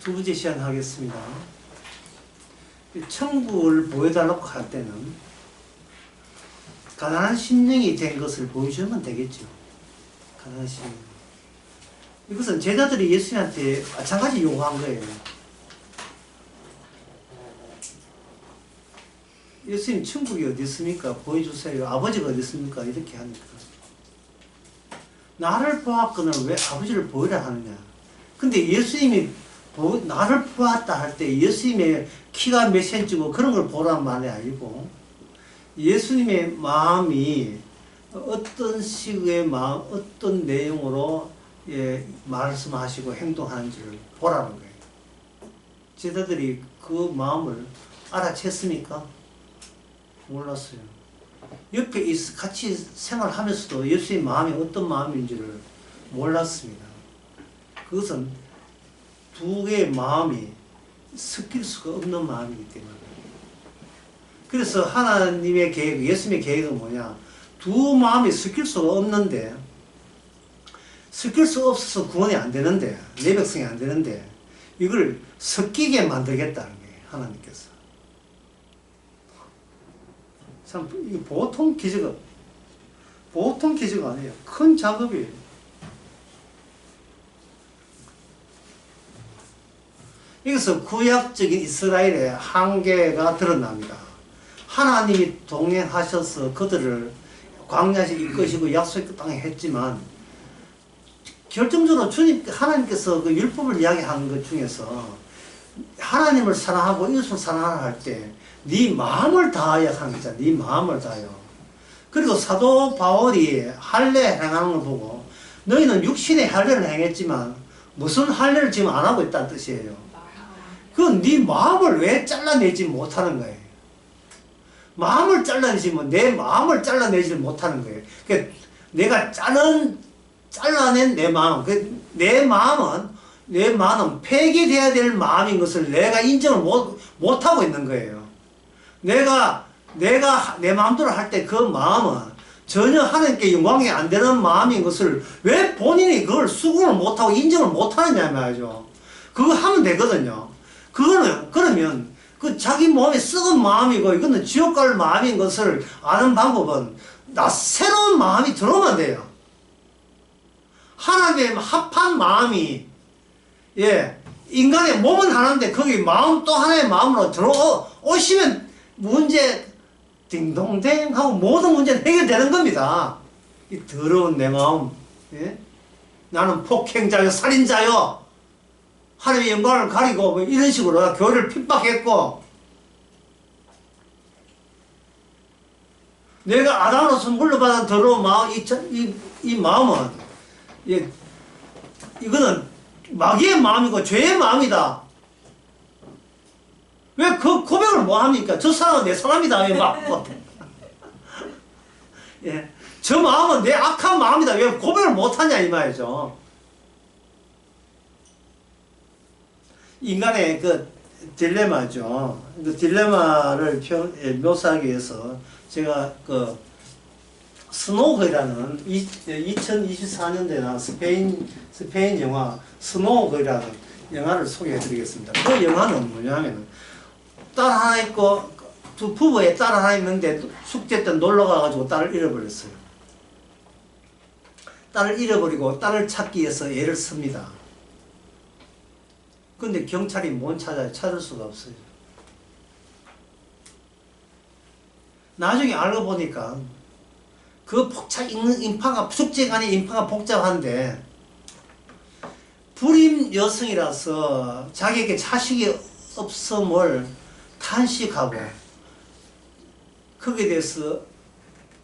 두 번째 시간 하겠습니다. 천국을 보여달라고 할 때는 가난한 심령이 된 것을 보여주면 되겠죠. 가난한 심령. 이것은 제자들이 예수님한테 마찬가지 요구한 거예요. 예수님 천국이 어디 있습니까? 보여주세요. 아버지가 어디 있습니까? 이렇게 하니까. 나를 보았거늘 왜 아버지를 보이라 하느냐. 근데 예수님이 나를 보았다 할 때 예수님의 키가 몇 센치고 그런 걸 보란 말이 아니고 예수님의 마음이 어떤 식의 마음, 어떤 내용으로 말씀하시고 행동하는지를 보라는 거예요. 제자들이 그 마음을 알아챘습니까? 몰랐어요. 옆에 같이 생활하면서도 예수의 마음이 어떤 마음인지를 몰랐습니다. 그것은 두 개의 마음이 섞일 수가 없는 마음이기 때문에. 그래서 하나님의 계획, 예수님의 계획은 뭐냐? 두 마음이 섞일 수가 없는데, 섞일 수 없어서 구원이 안 되는데, 내 백성이 안 되는데, 이걸 섞이게 만들겠다는 거예요, 하나님께서. 참, 이게 보통 기적 아니에요. 큰 작업이에요. 여기서 구약적인 이스라엘의 한계가 드러납니다. 하나님이 동행하셔서 그들을 광야에서 이끄시고 약속의 땅에 했지만, 결정적으로 하나님께서 그 율법을 이야기하는 것 중에서 하나님을 사랑하고 이웃을 사랑하라 할 때 네 마음을 다하여 하는 거잖아. 네 마음을 다하여. 그리고 사도 바울이 할례 행하는 걸 보고 너희는 육신의 할례를 행했지만 무슨 할례를 지금 안 하고 있다는 뜻이에요. 그건 네 마음을 왜 잘라내지 못하는 거예요. 마음을 잘라내지면 내 마음을 잘라내지 못하는 거예요. 그러니까 내가 잘라낸 내 마음, 내 마음은 폐기돼야 될 마음인 것을 내가 인정을 못하고 있는 거예요. 내가 내 마음대로 할 때 그 마음은 전혀 하나님께 영광이 안 되는 마음인 것을 왜 본인이 그걸 수긍을 못하고 인정을 못하느냐 말이죠. 그거 하면 되거든요. 그러면 그 자기 몸에 썩은 마음이고 이거는 지옥 갈 마음인 것을 아는 방법은 새로운 마음이 들어오면 돼요. 하나님의 합한 마음이, 인간의 몸은 하나인데 거기 마음 또 하나의 마음으로 들어오시면 문제 딩동댕 하고 모든 문제는 해결되는 겁니다. 이 더러운 내 마음, 나는 폭행자요, 살인자요, 하나님의 영광을 가리고 뭐 이런 식으로 교회를 핍박했고, 내가 아담으로서 물려받은 더러운 마음, 이 마음은 이거는 마귀의 마음이고 죄의 마음이다. 왜 그 고백을 뭐 합니까? 저 사람은 내 사람이다. 왜 막 저 마음은 내 악한 마음이다. 왜 고백을 못 하냐 이 말이죠. 인간의 그 딜레마죠. 그 딜레마를 묘사하기 위해서 제가 그 스노우걸이라는 2024년도에 나온 스페인 영화 스노우걸이라는 영화를 소개해 드리겠습니다. 그 영화는 뭐냐면 딸 하나 있고 두 부부의 딸 하나 있는데 숙제 때 놀러 가가지고 딸을 잃어버렸어요. 딸을 잃어버리고 딸을 찾기 위해서 애를 씁니다. 근데 경찰이 못 찾아요. 찾을 수가 없어요. 나중에 알고 보니까 그 숙제간의 인파가 복잡한데 불임 여성이라서 자기에게 자식이 없음을 탄식하고 거기에 대해서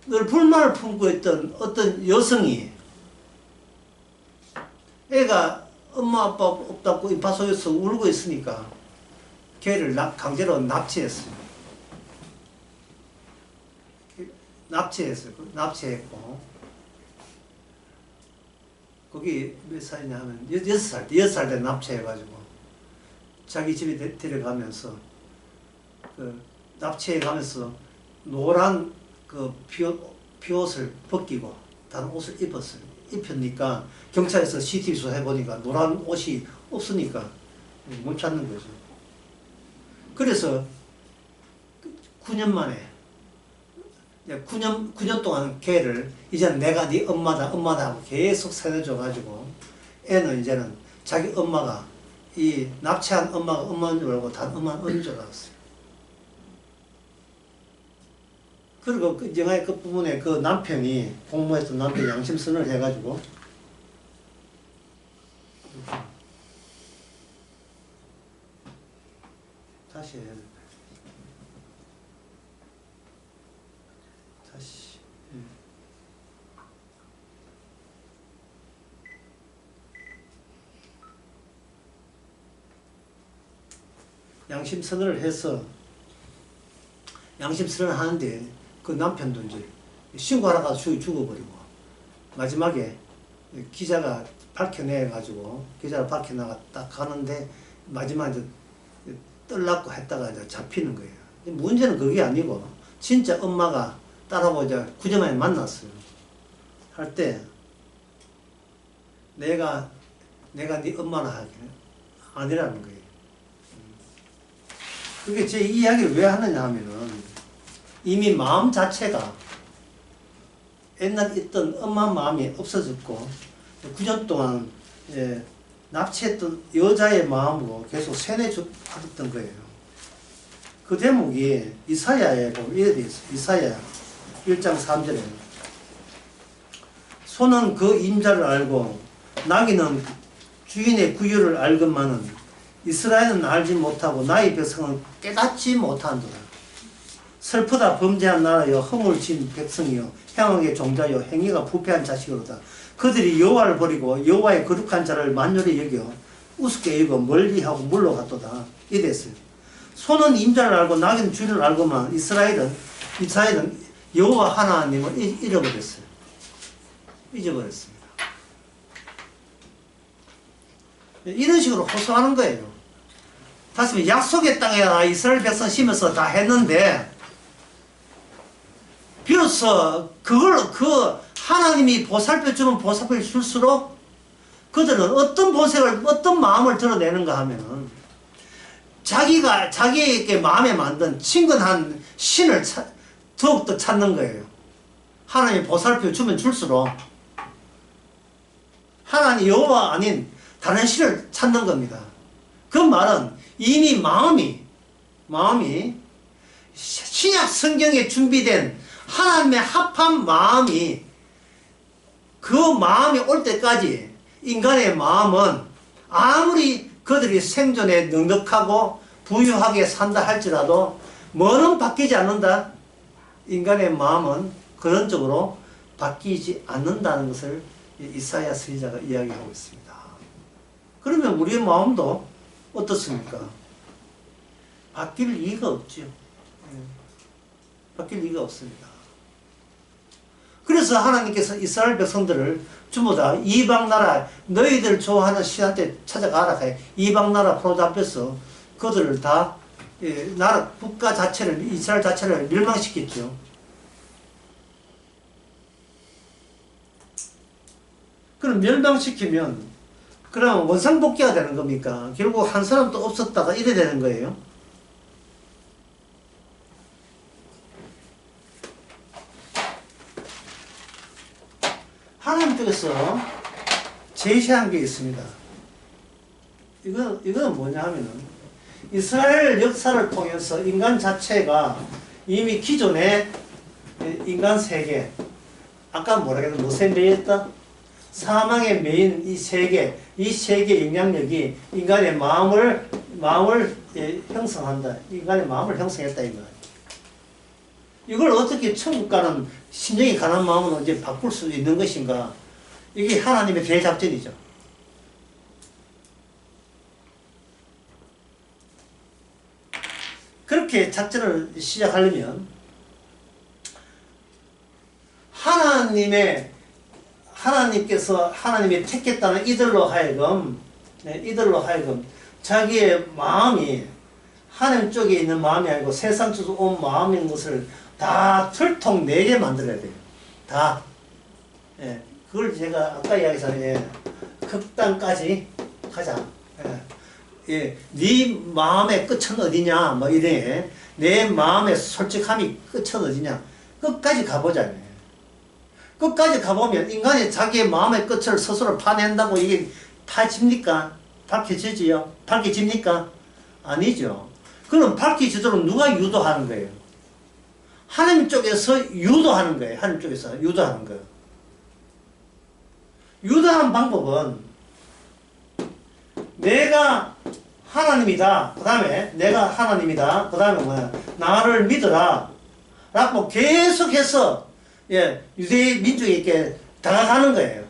늘 불만을 품고 있던 어떤 여성이 애가 엄마 아빠 없다고 인파 속에서 울고 있으니까 걔를 강제로 납치했어요. 납치했고 거기 몇 살이냐 하면 6살 때 납치해가지고 자기 집에 데려가면서 납치해가면서 노란 그 비옷을 벗기고 다른 옷을 입었어요. 입혔니까 경찰에서 CCTV 수사해보니까 노란 옷이 없으니까 못 찾는 거죠. 그래서 9년 만에 9년 동안 걔를 이제는 내가 네 엄마다 하고 계속 세뇌줘가지고 애는 이제는 자기 엄마가 이 납치한 엄마가 엄마인 줄 알고 단 엄마는 어린 줄 알았어요. 그리고 그 영화의 끝부분에 그 남편이 공모했던 남편이 양심선을 해가지고 다시 해야 돼. 다시. 양심선언을 해서 양심선언을 하는데 그 남편도 이제 신고하러 가서 죽어버리고 마지막에 기자가 밝혀내가지고 기자가 밝혀나가 딱 가는데 마지막에 떨락고 했다가 이제 잡히는 거예요. 문제는 그게 아니고 진짜 엄마가 딸하고 이제 9년 만에 만났어요. 할 때 내가 네 엄마나 하기는 아니라는 거예요. 그게 제 이 이야기를 왜 하느냐 하면은 이미 마음 자체가 옛날 있던 엄마 마음이 없어졌고 9년 동안 납치했던 여자의 마음으로 계속 세뇌받았던 거예요. 그 대목이 이사야에 보면 이래 돼 있어요. 이사야 1장 3절에 소는 그 임자를 알고 나귀는 주인의 구유를 알건만은 이스라엘은 알지 못하고 나의 백성은 깨닫지 못한도다. 슬프다 범죄한 나라여 허물진 백성이여 행악의 종자여 행위가 부패한 자식으로다. 그들이 여호와를 버리고 여호와의 거룩한 자를 만연히 여겨 우습게 여겨 멀리하고 물러갔도다. 이랬어요. 소는 임자를 알고 나귀는 주인을 알고만 이스라엘은 여호와 하나님을 잊어버렸어요. 잊어버렸습니다. 이런 식으로 호소하는 거예요. 다시 약속의 땅에 이스라엘 백성 심어서 다 했는데 비로소 그 하나님이 보살펴 주면 보살펴 줄수록 그들은 어떤 마음을 드러내는가 하면은 자기에게 마음에 만든 친근한 신을 더욱더 찾는 거예요. 하나님이 보살펴 주면 줄수록 하나님 여호와 아닌 다른 신을 찾는 겁니다. 그 말은 이미 마음이 신약 성경에 준비된 하나님의 합한 마음이 그 마음이 올 때까지 인간의 마음은 아무리 그들이 생존에 넉넉하고 부유하게 산다 할지라도 뭐는 바뀌지 않는다. 인간의 마음은 그런 쪽으로 바뀌지 않는다는 것을 이사야 선지자가 이야기하고 있습니다. 그러면 우리의 마음도 어떻습니까? 바뀔 이유가 없죠. 바뀔 이유가 없습니다. 그래서 하나님께서 이스라엘 백성들을 전부 다 이방 나라 너희들 좋아하는 신한테 찾아가라. 이방 나라 포로 잡혀서 그들을 다 나라 국가 자체를 이스라엘 자체를 멸망시켰죠. 그럼 멸망시키면 그럼 원상복귀가 되는 겁니까? 결국 한 사람도 없었다가 이래 되는 거예요. 하나님 쪽에서 제시한 게 있습니다. 이거는 뭐냐 하면은 이스라엘 역사를 통해서 인간 자체가 이미 기존의 인간 세계, 아까 뭐라 그랬나? 무엇에 매였다? 사망에 매인 이 세계 영향력이 인간의 마음을 형성한다. 인간의 마음을 형성했다 이 말. 이걸 어떻게 천국 가는 신령이 가난 마음은 이제 바꿀 수 있는 것인가? 이게 하나님의 대작전이죠. 그렇게 작전을 시작하려면 하나님께서 하나님이 택했다는 이들로 하여금 자기의 마음이 하나님 쪽에 있는 마음이 아니고 세상 쪽에서 온 마음인 것을 다 들통내게 만들어야 돼요. 다. 그걸 제가 아까 이야기했잖아요. 극단까지 가자. 예, 네 마음의 끝은 어디냐 뭐 이래. 내 마음의 솔직함이 끝은 어디냐 끝까지 가보자. 끝까지 가보면 인간이 자기의 마음의 끝을 스스로 파낸다고 이게 파집니까? 밝혀지지요? 밝혀집니까? 아니죠. 그럼 밝혀지도록 누가 유도하는 거예요? 하나님 쪽에서 유도하는 거예요. 하나님 쪽에서 유도하는 거예요. 유도하는 방법은 내가 하나님이다. 그 다음에 내가 하나님이다. 그 다음에 뭐야? 나를 믿어라. 라고 계속해서 예, 유대 민족에게 다가가는 거예요.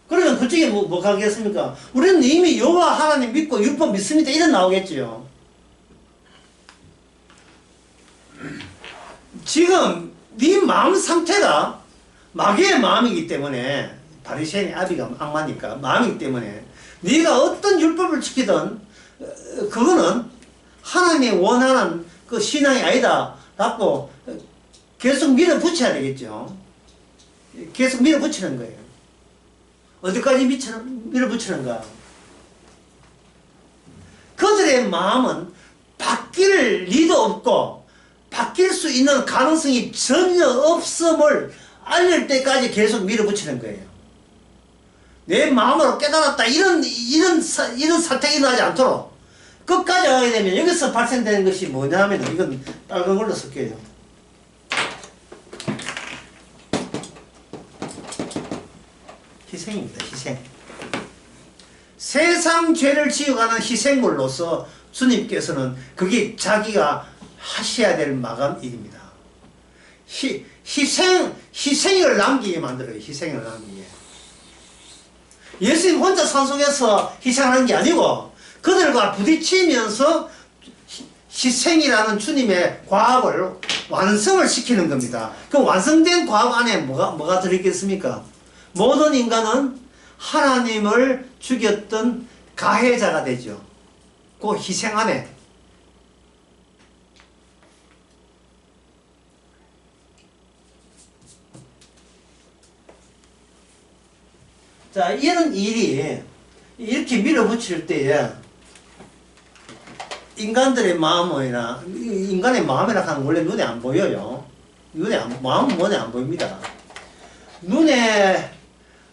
그러면 그쪽에 뭐 가겠습니까? 우리는 이미 여호와 하나님 믿고 율법 믿습니다. 이런 나오겠지요. 지금 네 마음 상태가 마귀의 마음이기 때문에 바리새인의 아비가 악마니까 마음이기 때문에 네가 어떤 율법을 지키든 그거는 하나님이 원하는 그 신앙이 아니다 라고 계속 밀어붙여야 되겠죠. 계속 밀어붙이는 거예요. 어디까지 밀어붙이는가? 그들의 마음은 바뀔 리도 없고 바뀔 수 있는 가능성이 전혀 없음을 알릴 때까지 계속 밀어붙이는 거예요. 내 마음으로 깨달았다 이런 사태가 일어나지 않도록 끝까지 가게 되면 여기서 발생되는 것이 뭐냐면 이건 빨간 걸로 쓸게요. 희생입니다. 희생. 세상 죄를 지어가는 희생물로서 주님께서는 그게 자기가 하셔야 될 마감 일입니다. 희생을 남기게 만들어요. 희생을 남기게. 예수님 혼자 산속에서 희생하는 게 아니고 그들과 부딪히면서 희생이라는 주님의 과업을 완성을 시키는 겁니다. 그 완성된 과업 안에 뭐가 들어있겠습니까? 모든 인간은 하나님을 죽였던 가해자가 되죠. 그 희생 안에. 자, 이런 일이 이렇게 밀어붙일 때에 인간들의 마음이나 인간의 마음이라 하는 건 원래 눈에 안 보여요. 마음은 눈에 안 보입니다.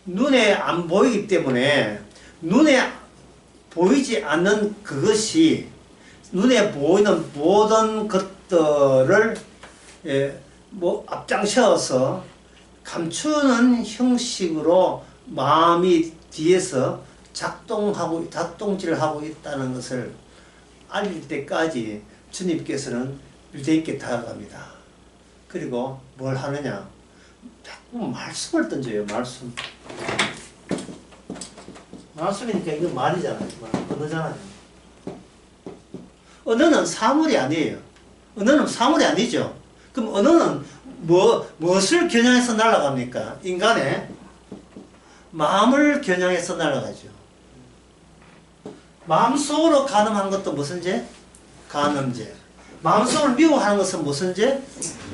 눈에 안 보이기 때문에 눈에 보이지 않는 그것이 눈에 보이는 모든 것들을 앞장서서 감추는 형식으로 마음이 뒤에서 작동질을 하고 있다는 것을 알릴 때까지 주님께서는 유대인께 다가갑니다. 그리고 뭘 하느냐? 자꾸 말씀을 던져요. 말씀이니까 이건 말이잖아요. 언어잖아요. 언어는 사물이 아니에요. 언어는 사물이 아니죠. 그럼 언어는 무엇을 겨냥해서 날아갑니까? 인간의 마음을 겨냥해서 날아가죠. 마음속으로 간음하는 것도 무슨 죄? 간음죄. 마음속으로 미워하는 것은 무슨 죄?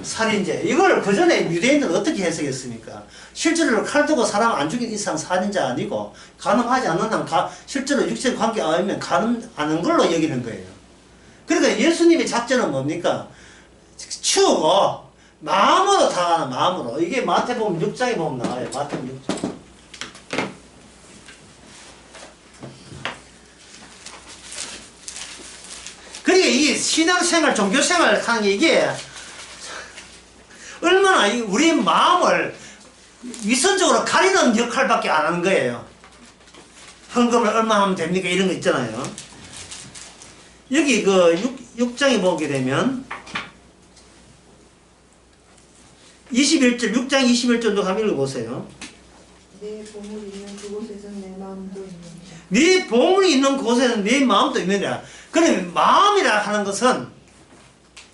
살인죄. 이걸 그 전에 유대인들은 어떻게 해석했습니까? 실제로 칼 두고 사람 안 죽인 이상 살인자 아니고 간음하지 않는 한 실제로 육체 관계 아니면 간음하는 걸로 여기는 거예요. 그러니까 예수님의 작전은 뭡니까? 치우고 마음으로 다가가는 마음으로. 이게 마태복음 6장에 보면 나와요. 마태복음 6장. 그러니까 이 신앙생활, 종교생활 하는 게 이게 얼마나 우리 마음을 위선적으로 가리는 역할밖에 안 하는 거예요. 헌금을 얼마 하면 됩니까? 이런 거 있잖아요. 여기 그 6장에 보게 되면 21절, 6장 21절도 한번 읽어보세요. 내 보물이 있는 그곳에서 내 마음도 있느니라. 네 보물이 있는 곳에는 네 마음도 있느니라. 그러면 마음이라 하는 것은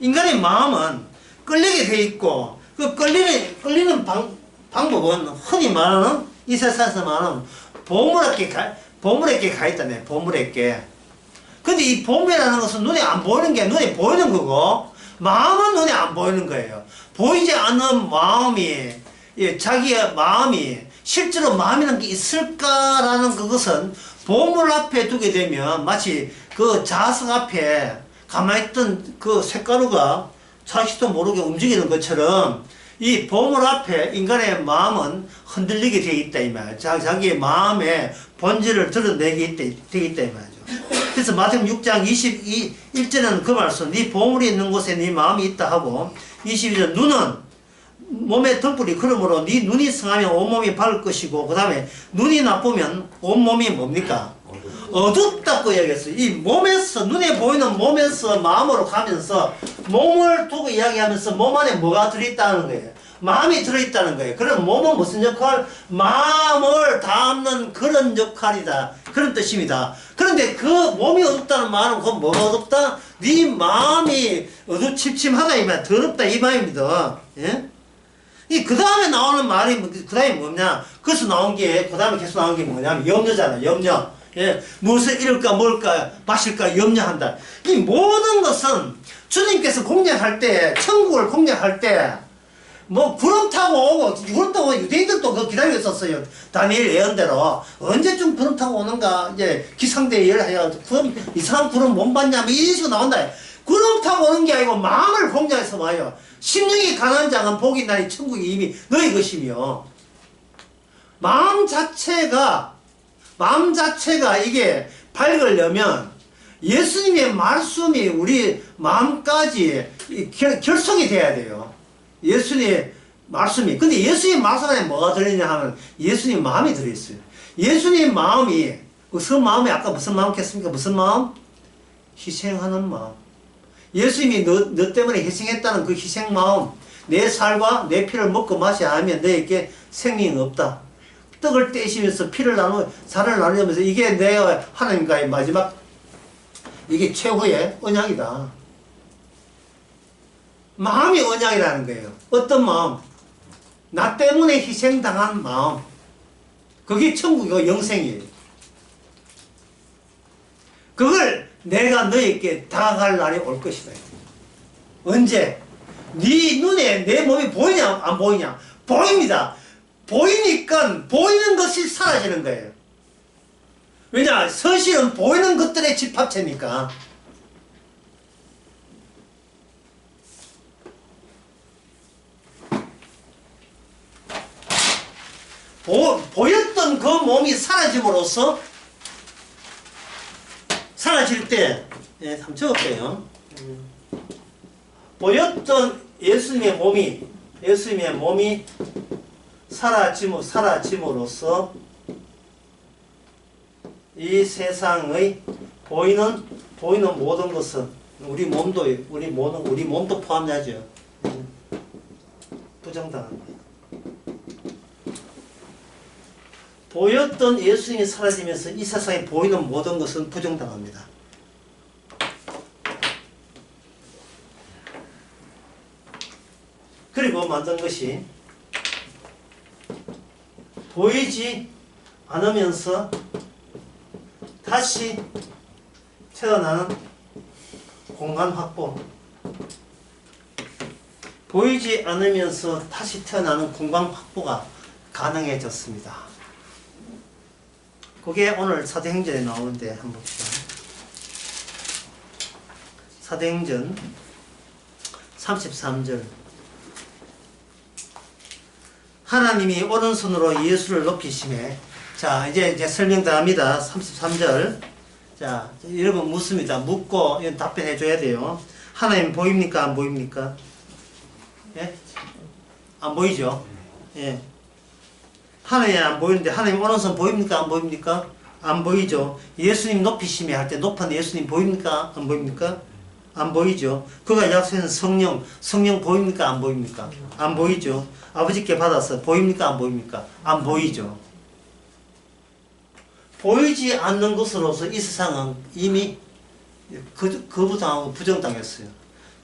인간의 마음은 끌리게 돼 있고 그 끌리는 방법은 흔히 말하는 이 세상에서 말하는 보물에게 가 있다네. 보물에게. 근데 이 보물이라는 것은 눈에 안 보이는 게 눈에 보이는 거고 마음은 눈에 안 보이는 거예요. 보이지 않는 마음이 자기의 마음이 실제로 마음이라는 게 있을까라는 그것은 보물 앞에 두게 되면 마치 그 자석 앞에 가만히 있던 그 쇳가루가 자식도 모르게 움직이는 것처럼 이 보물 앞에 인간의 마음은 흔들리게 되어 있다 이 말이야. 자기의 마음의 본질을 드러내게 되어 있다 이 말이죠. 그래서 마태복음 6장 21절에는 그 말씀, 네 보물이 있는 곳에 네 마음이 있다 하고 22절 눈은 몸의 등불이 그러므로 네 눈이 성하면 온몸이 밝을 것이고 그 다음에 눈이 나쁘면 온몸이 뭡니까? 어둡다고 이야기했어요. 이 몸에서 눈에 보이는 몸에서 마음으로 가면서 몸을 두고 이야기하면서 몸 안에 뭐가 들어있다는 거예요. 마음이 들어있다는 거예요. 그럼 몸은 무슨 역할? 마음을 담는 그런 역할이다. 그런 뜻입니다. 그런데 그 몸이 어둡다는 말은 그 뭐가 어둡다? 네 마음이 어두침침하다 이 말, 더럽다 이 말입니다. 예? 그 다음에 나오는 말이, 그 다음에 뭐냐? 그래서 나온 게, 그 다음에 계속 나온 게 뭐냐면 염려잖아, 염려. 예, 무엇을 잃을까, 뭘까, 마실까, 염려한다. 이 모든 것은 주님께서 공략할 때, 천국을 공략할 때, 뭐, 구름 타고 오고, 구름 타고 유대인들도 그거 기다리고 있었어요. 다니엘 예언대로. 언제쯤 구름 타고 오는가, 이제 기상대에 열해야 구름, 이상한 구름 못 봤냐, 뭐 이런 식으로 나온다. 구름 타고 오는 게 아니고 마음을 공략해서 와요. 심령이 강한 자는 복이 나니 천국이 이미 너희 것이며. 마음 자체가 이게 밝으려면 예수님의 말씀이 우리 마음까지 결속이 돼야 돼요. 예수님의 말씀이. 근데 예수님 말씀 안에 뭐가 들어있냐 하면 예수님 마음이 들어있어요. 예수님 마음이, 그 마음이 아까 무슨 마음 했습니까? 무슨 마음? 희생하는 마음. 예수님이 너 때문에 희생했다는 그 희생 마음. 내 살과 내 피를 먹고 마셔야 하면 너에게 생명이 없다. 떡을 떼시면서 피를 살을 나누면서 이게 내가 하나님과의 마지막, 이게 최후의 언약이다. 마음이 언약이라는 거예요. 어떤 마음? 나 때문에 희생당한 마음. 그게 천국이고 영생이에요. 그걸 내가 너에게 다가갈 날이 올 것이다. 언제? 네 눈에 내 몸이 보이냐 안 보이냐? 보입니다. 보이니까 보이는 것이 사라지는 거예요. 왜냐? 서실은 보이는 것들의 집합체니까. 보였던 그 몸이 사라짐으로써 사라질 때, 예, 한번 적을게요. 보였던 예수님의 몸이 사라짐으로써 이 세상의 보이는 모든 것은 우리 몸도 포함하죠. 부정당합니다. 보였던 예수님이 사라지면서 이 세상에 보이는 모든 것은 부정당합니다. 그리고 만든 것이 보이지 않으면서 다시 태어나는 공간 확보. 보이지 않으면서 다시 태어나는 공간 확보가 가능해졌습니다. 그게 오늘 사도행전에 나오는데 한번 봅시다. 사도행전 33절. 하나님이 오른손으로 예수를 높이심에, 자, 이제 설명 다 합니다. 33절. 자, 여러분 묻습니다. 묻고 이건 답변해 줘야 돼요. 하나님 보입니까? 안 보입니까? 예? 안 보이죠? 예. 하나님 안 보이는데 하나님 오른손 보입니까? 안 보입니까? 안 보이죠? 예수님 높이심에 할 때 높은 예수님 보입니까? 안 보입니까? 안 보이죠? 그가 약속한 성령 보입니까? 안 보입니까? 안 보이죠? 아버지께 받아서 보입니까? 안 보입니까? 안 보이죠? 보이지 않는 것으로서 이 세상은 이미 거부당하고 부정당했어요.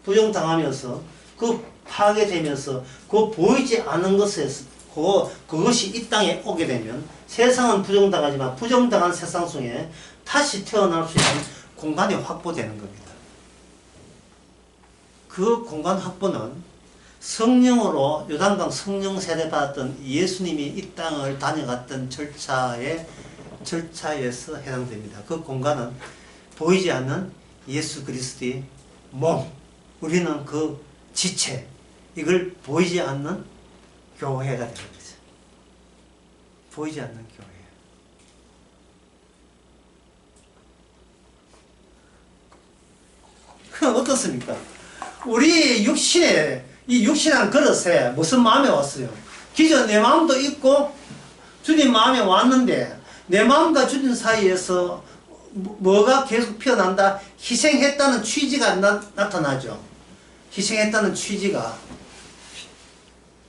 부정당하면서 그 파괴되면서 그 보이지 않는 것에서 그것이 이 땅에 오게 되면 세상은 부정당하지만 부정당한 세상 속에 다시 태어날 수 있는 공간이 확보되는 겁니다. 그 공간 확보는 성령으로 요단강 성령 세례 받았던 예수님이 이 땅을 다녀갔던 절차에서 해당됩니다. 그 공간은 보이지 않는 예수 그리스도의 몸, 우리는 그 지체, 이걸 보이지 않는 교회가 되는 거죠. 보이지 않는 교회. 그럼 어떻습니까? 우리 육신에, 이 육신한 그릇에 무슨 마음이 왔어요? 기존 내 마음도 있고 주님 마음에 왔는데 내 마음과 주님 사이에서 뭐가 계속 피어난다? 희생했다는 취지가 나타나죠. 희생했다는 취지가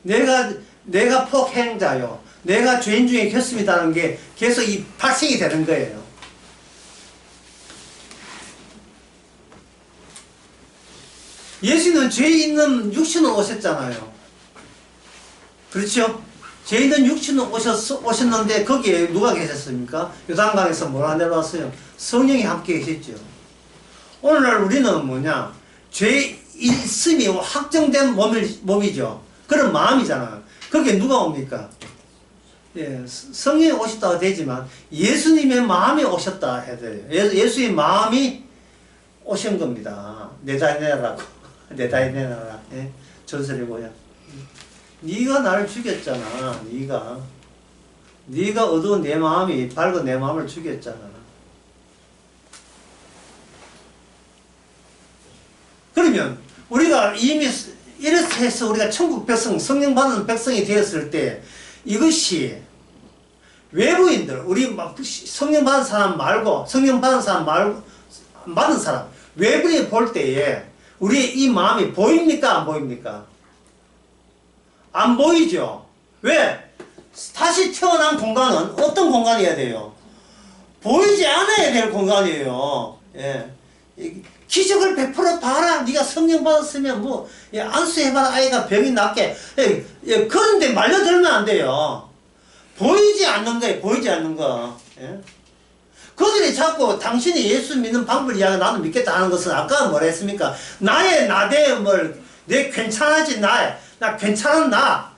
내가 폭행자요, 내가 죄인 중에 결심이다는 게 계속 이 발생이 되는 거예요. 예수는 죄 있는 육신으로 오셨잖아요. 그렇죠? 죄 있는 육신으로 오셨는데 거기에 누가 계셨습니까? 요단강에서 뭐라 내려왔어요? 성령이 함께 계셨죠. 오늘날 우리는 뭐냐? 죄 있음이 확정된 몸이죠. 그런 마음이잖아요. 거기에 누가 옵니까? 예, 성령이 오셨다고 되지만 예수님의 마음이 오셨다 해야 돼요. 예수의 마음이 오신 겁니다. 내다내라고. 내다내라. 예? 전설의 고향. 네가 나를 죽였잖아. 네가 어두운 내 마음이 밝은 내 마음을 죽였잖아. 그러면 우리가 이미 이렇게 해서 우리가 천국 백성, 성령 받는 백성이 되었을 때 이것이 외부인들, 우리 성령 받은 사람 말고 받은 사람 외부인 볼 때에 우리 이 마음이 보입니까? 안 보입니까? 안 보이죠? 왜? 다시 태어난 공간은 어떤 공간이어야 돼요? 보이지 않아야 될 공간이에요. 예. 기적을 100% 봐라. 네가 성령 받았으면 뭐 안수해봐라. 아이가 병이 낫게. 그런데 말려들면 안 돼요. 보이지 않는 거예요. 보이지 않는 거. 예? 그들이 자꾸 당신이 예수 믿는 방법을 이야기 나도 믿겠다 하는 것은 아까 뭐라 했습니까? 나의 나대음을 내 괜찮아진 나 괜찮은 나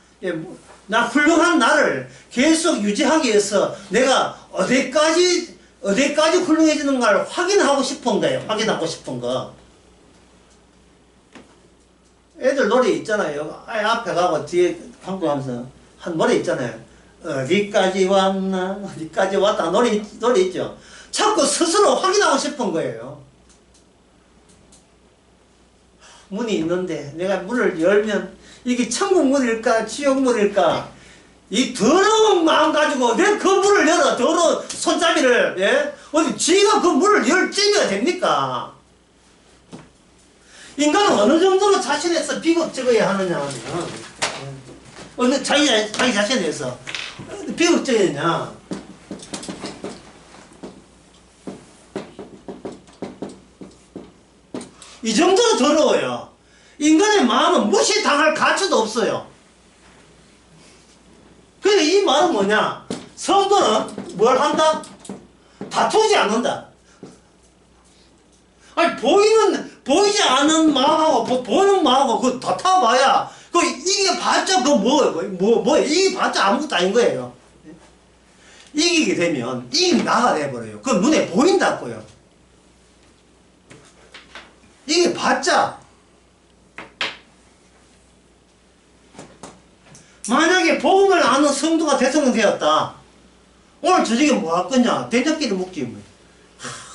훌륭한 나를 계속 유지하기 위해서 내가 어디까지 훌륭해지는가를 확인하고 싶은 거예요. 확인하고 싶은 거. 애들 노래 있잖아요. 앞에 가고 뒤에 광고하면서 한 노래 있잖아요. 어디까지 왔나? 어디까지 왔다. 노래 있죠. 자꾸 스스로 확인하고 싶은 거예요. 문이 있는데 내가 문을 열면 이게 천국 문일까? 지옥 문일까? 이 더러운 마음 가지고 왜 그 문을 열어? 더러운 손잡이를. 예? 어디 지가 그 문을 열지가 됩니까? 인간은 어느 정도로 자신에서 비극적이어야 하느냐 하면 어느 자기 자신에 대해서 비극적이냐. 이 정도로 더러워요. 인간의 마음은 무시당할 가치도 없어요. 근데 이 말은 뭐냐? 성도는 뭘 한다? 다투지 않는다. 아니, 보이지 않는 마음하고, 보이는 마음하고, 그거 다투어봐야, 이게 봤자, 뭐예요? 이게 봤자 아무것도 아닌 거예요. 이기게 되면, 이긴 나가 돼버려요. 그건 눈에 보인다고요. 이게 봤자, 만약에 복음을 아는 성도가 대통령 되었다. 오늘 저녁에 뭐 할 거냐? 된장찌개 먹지 뭐.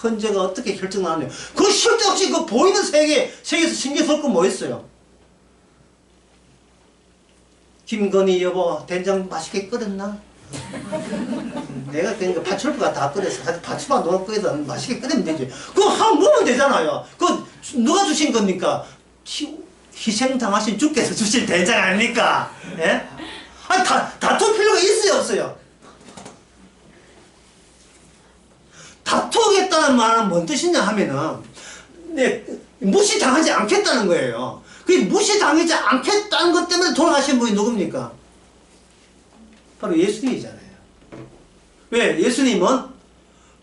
헌재가 어떻게 결정 나왔냐? 그 쓸데없이 그 보이는 세계에서 신경 쓸 거 뭐 있어요? 김건희 여보 된장 맛있게 끓였나? 내가 그러니까 파출부가 다 끓여서 파출부가 누가 끓여서 맛있게 끓이면 되지. 그거 한 먹으면 되잖아요. 그거 누가 주신 겁니까? 희생당하신 주께서 주신 된장 아닙니까? 예? 아니, 다툴 필요가 있어요, 없어요? 다투겠다는 말은 뭔 뜻이냐 하면은, 무시당하지 않겠다는 거예요. 그 무시당하지 않겠다는 것 때문에 돌아가신 분이 누굽니까? 바로 예수님이잖아요. 왜? 예수님은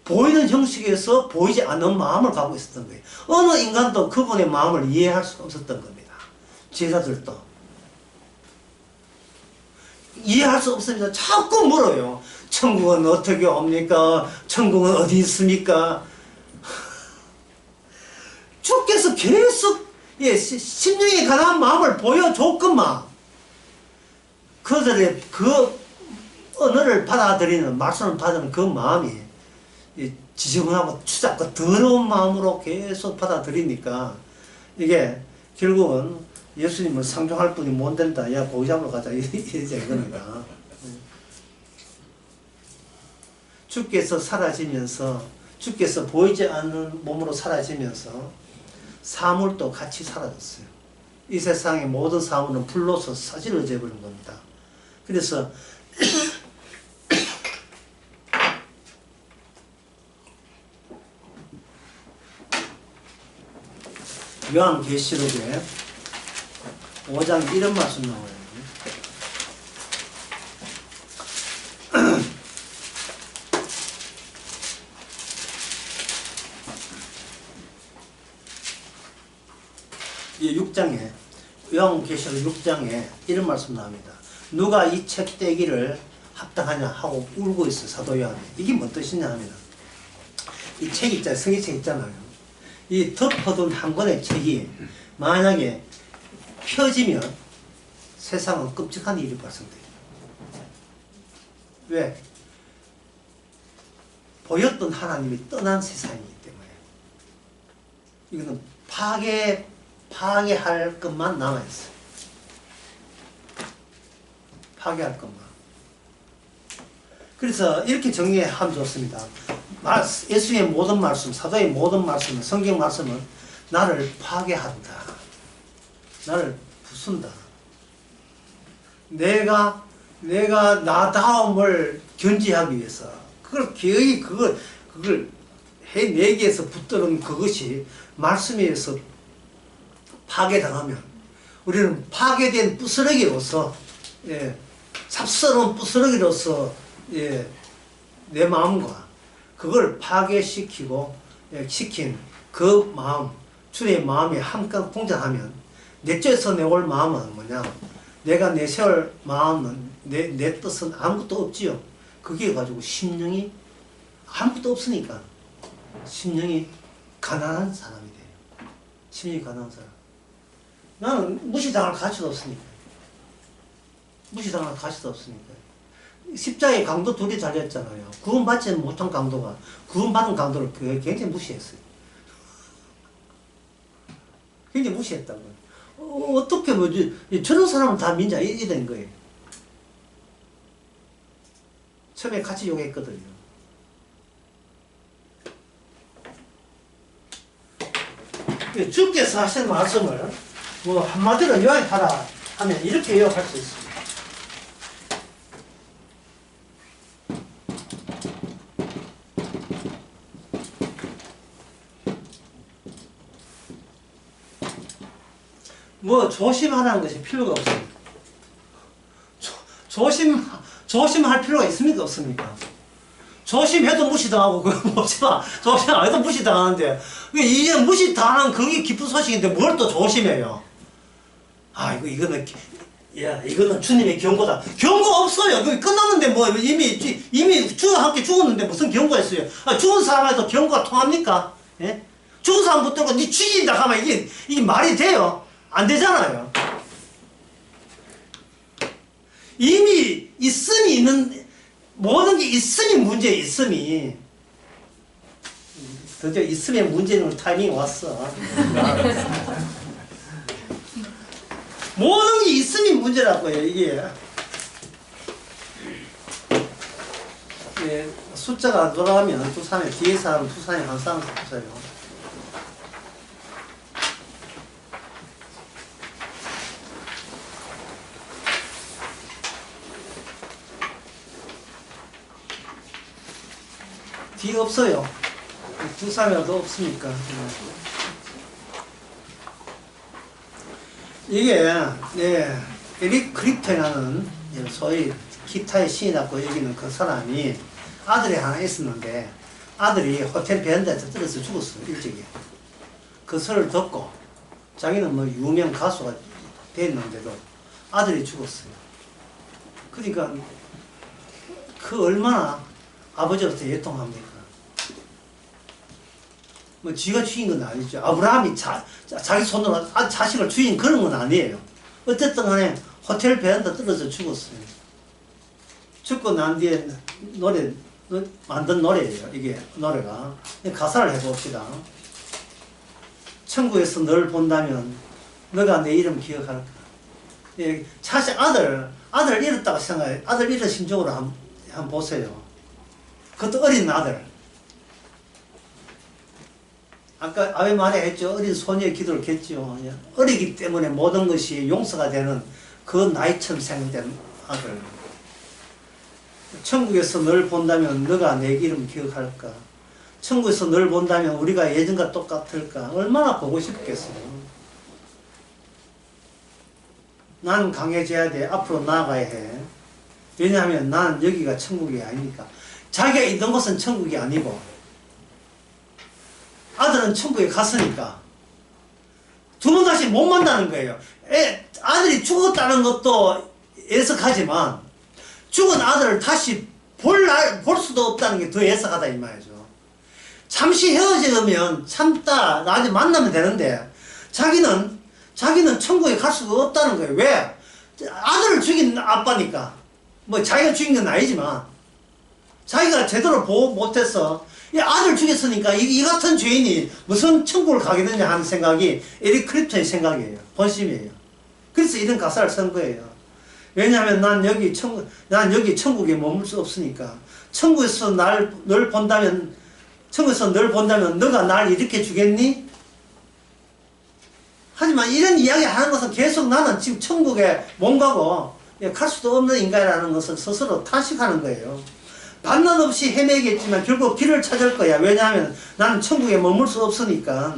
보이는 형식에서 보이지 않는 마음을 갖고 있었던 거예요. 어느 인간도 그분의 마음을 이해할 수 없었던 겁니다. 제자들도. 이해할 수 없습니다. 자꾸 물어요. 천국은 어떻게 옵니까? 천국은 어디 있습니까? 주께서 계속 심령에 관한 마음을 보여줬건만 그들의 그 언어를 받아들이는 말씀을 받는 그 마음이 지저분하고 추잡고 더러운 마음으로 계속 받아들이니까 이게 결국은 예수님을 상종할 뿐이 못 된다. 야 고기 잡으러 가자 이러자 이거니까. 주께서 사라지면서 주께서 보이지 않는 몸으로 사라지면서 사물도 같이 사라졌어요. 이 세상의 모든 사물은 불로서 사질러져 버린 겁니다. 그래서 요한계시록에 5장 이런 말씀 나와요. 이 6장에 요한계시록 6장에 이런 말씀 나옵니다. 누가 이 책 떼기를 합당하냐 하고 울고 있어 사도 요한이. 이게 뭔 뜻이냐 하면 이 책 있잖아요. 성경책 있잖아요. 이 덮어둔 한 권의 책이 만약에 펴지면 세상은 끔찍한 일이 발생돼요. 왜? 보였던 하나님이 떠난 세상이기 때문에 이거는 파괴할 것만 남아있어요. 파괴할 것만. 그래서 이렇게 정리하면 좋습니다. 예수의 모든 말씀, 사도의 모든 말씀은, 성경 말씀은 나를 파괴한다. 나를 부순다. 내가 나다움을 견지하기 위해서 그걸 해내기에서 붙들은 그것이 말씀에 의해서 파괴당하면 우리는 파괴된 부스러기로서 삽스러운 부스러기로서 내 마음과 그걸 파괴시키고 시킨 그 마음, 주의 마음이 함께 공존하면 내쪽에서 내올 마음은 뭐냐? 내가 내세울 마음은 내 뜻은 아무것도 없지요. 그게 가지고 심령이 아무것도 없으니까 심령이 가난한 사람이 돼요. 심령이 가난한 사람. 나는 무시당할 가치도 없으니까. 무시당할 가치도 없으니까. 십자가의 강도 둘이 달렸잖아요. 구원받지 못한 강도가 구원받은 강도를 굉장히 무시했어요. 굉장히 무시했다고요. 어떻게 뭐지? 저런 사람은 다 민자 이래 된 거예요. 처음에 같이 욕했거든요. 주께서 하신 말씀을 뭐 한마디로 요약하라 하면 이렇게 요약할 수 있습니다. 뭐 조심하라는 것이 필요가 없습니다. 조심할 필요가 있습니까? 없습니까? 조심해도 무시당하고 조심 안 해도 무시당하는데 이제 무시당하는 그게 기쁜 소식인데 뭘 또 조심해요? 이거는 주님의 경고다. 경고 없어요. 그게 끝났는데 뭐 이미 주와 함께 죽었는데 무슨 경고가 있어요? 죽은 사람한테도 경고가 통합니까? 예? 죽은 사람 붙들고 니 죽인다 하면 이게 말이 돼요? 안 되잖아요. 이미 있음이 있는 모든 게 있음이 문제예요. 있음이 드디어 있음의 문제는 타이밍이 왔어. 모든 게 있음이 문제라고요. 이게 숫자가 안 돌아가면 두 사람이 뒤에 사람 두 사람이 한 사람 없어요. 뒤 없어요. 두 사람이라도 없으니까. 이게 에릭 크립텐이라는 소위 기타의 신이라고 여기는 그 사람이 아들이 하나 있었는데 아들이 호텔 베란다에서 떨어져 죽었어요. 일찍이. 그 소리를 듣고 자기는 뭐 유명 가수가 됐는데도 아들이 죽었어요. 그러니까 그 얼마나 아버지로부터 애통합니까? 뭐 지가 죽인 건 아니죠. 아브라함이 자기 손으로 자식을 죽인 그런 건 아니에요. 어쨌든 간에 호텔 베란다 떨어져 죽었어요. 죽고 난 뒤에 만든 노래예요. 이게 노래가. 가사를 해봅시다. 천국에서 널 본다면 너가 내 이름 기억할까? 예, 사실 아들 잃었다고 생각해. 아들 잃은 심정으로 한번 보세요. 그것도 어린 아들. 아까 아베 말에 했죠. 어린 소녀의 기도를 겠죠. 어리기 때문에 모든 것이 용서가 되는 그 나이처럼 생긴 아들. 천국에서 널 본다면 너가 내 이름 기억할까? 천국에서 널 본다면 우리가 예전과 똑같을까? 얼마나 보고 싶겠어요. 나는 강해져야 돼. 앞으로 나아가야 해. 왜냐하면 나는 여기가 천국이 아니니까. 자기가 있는 곳은 천국이 아니고 아들은 천국에 갔으니까 두 번 다시 못 만나는 거예요. 아들이 죽었다는 것도 애석하지만 죽은 아들을 다시 볼 수도 없다는 게 더 애석하다 이 말이죠. 잠시 헤어지면 참다 나중에 만나면 되는데 자기는 천국에 갈 수가 없다는 거예요. 왜? 아들을 죽인 아빠니까. 뭐 자기가 죽인 건 아니지만 자기가 제대로 보호 못해서 이 아들 죽였으니까 이 같은 죄인이 무슨 천국을 가겠느냐 하는 생각이 에릭 클립턴의 생각이에요. 본심이에요. 그래서 이런 가사를 쓴 거예요. 왜냐하면 난 여기 천국에 머물 수 없으니까. 천국에서 널 본다면 너가 날 이렇게 주겠니? 하지만 이런 이야기 하는 것은 계속 나는 지금 천국에 못 가고 갈 수도 없는 인간이라는 것을 스스로 탄식하는 거예요. 반란 없이 헤매겠지만 결국 길을 찾을 거야. 왜냐하면 나는 천국에 머물 수 없으니까.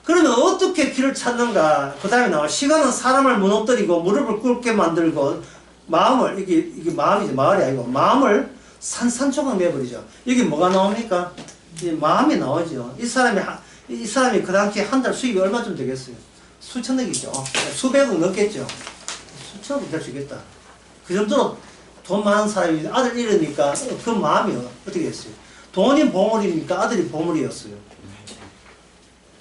그러면 어떻게 길을 찾는가? 그 다음에 나와. 시간은 사람을 무너뜨리고 무릎을 꿇게 만들고 마음을, 이게 마음이지, 말이 아니고 마음을 산산조각 내버리죠. 이게 뭐가 나옵니까? 마음이 나오죠. 이 사람이 그 당시에 한 달 수입이 얼마쯤 되겠어요? 수천억이죠. 수백억 넘겠죠. 수천억 될 수 있겠다. 그 정도로 돈 많은 사람이 아들 잃으니까 그 마음이 어떻게 됐어요? 돈이 보물입니까? 아들이 보물이었어요.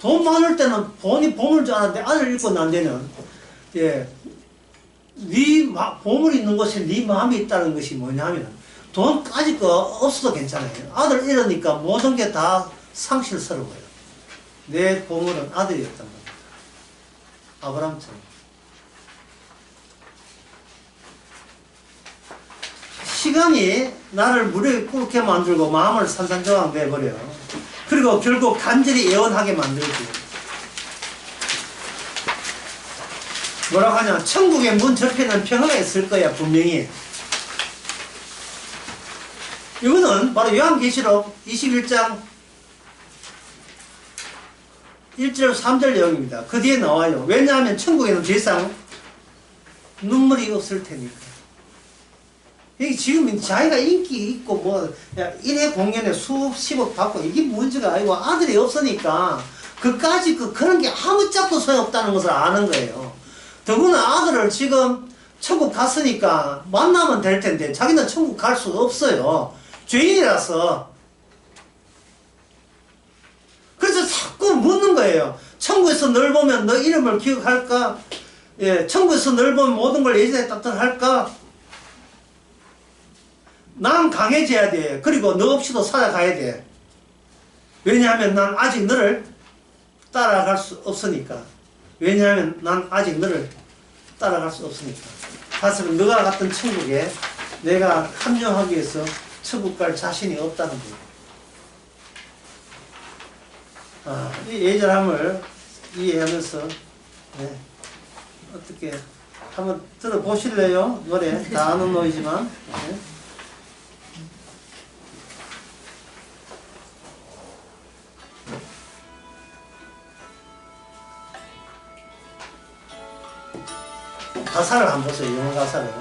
돈 많을 때는 돈이 보물인 줄 알았는데 아들 잃고 난 데는 보물이 있는 곳에 네 마음이 있다는 것이 뭐냐면 돈 가질 거 없어도 괜찮아요. 아들 잃으니까 모든 게 다 상실스러워요. 내 보물은 아들이었단 말이에요. 아브라함처럼. 시간이 나를 무릎에 꿇게 만들고 마음을 산산조각 내버려요. 그리고 결국 간절히 애원하게 만들지. 뭐라고 하냐. 천국의 문 저편에는 평화가 있을 거야 분명히. 이거는 바로 요한계시록 21장 1절 3절 내용입니다. 그 뒤에 나와요. 왜냐하면 천국에는 더 이상 눈물이 없을 테니까. 여기 지금 자기가 인기 있고 뭐 1회 공연에 수십억 받고 이게 문제가 아니고 아들이 없으니까 그까지 그런 게 아무짝도 소용없다는 것을 아는 거예요. 더구나 아들을 지금 천국 갔으니까 만나면 될 텐데 자기는 천국 갈 수가 없어요. 죄인이라서. 그래서 자꾸 묻는 거예요. 천국에서 널 보면 너 이름을 기억할까? 천국에서 널 보면 모든 걸 예전에 따뜻할까? 난 강해져야 돼. 그리고 너 없이도 살아가야 돼. 왜냐하면 난 아직 너를 따라갈 수 없으니까. 왜냐하면 난 아직 너를 따라갈 수 없으니까. 사실은 너가 같은 천국에 내가 합류하기 위해서 천국 갈 자신이 없다는 거예요. 이 애절함을 이해하면서 어떻게 한번 들어보실래요? 노래 다 아는 노래지만 가사를 한번 보세요. 영어 가사를.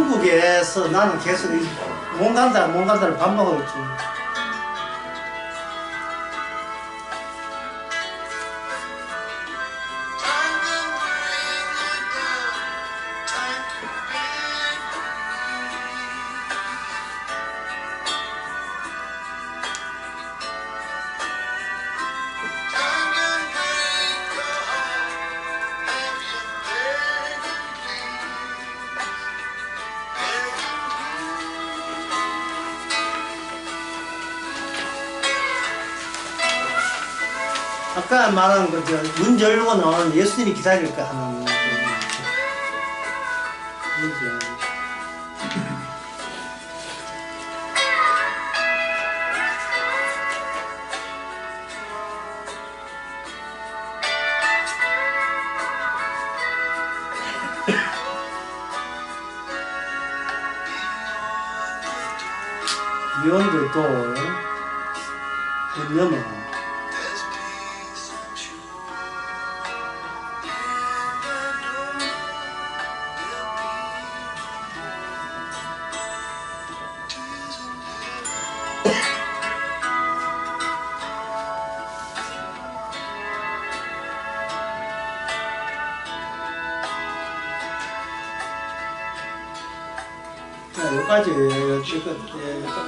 천국에서 나는 계속 못 간다를 반복하고 있지. 아까 말한 문 열고 나오는 예수님이 기다릴까 하는 문제. Beyond the door, 문 넘어.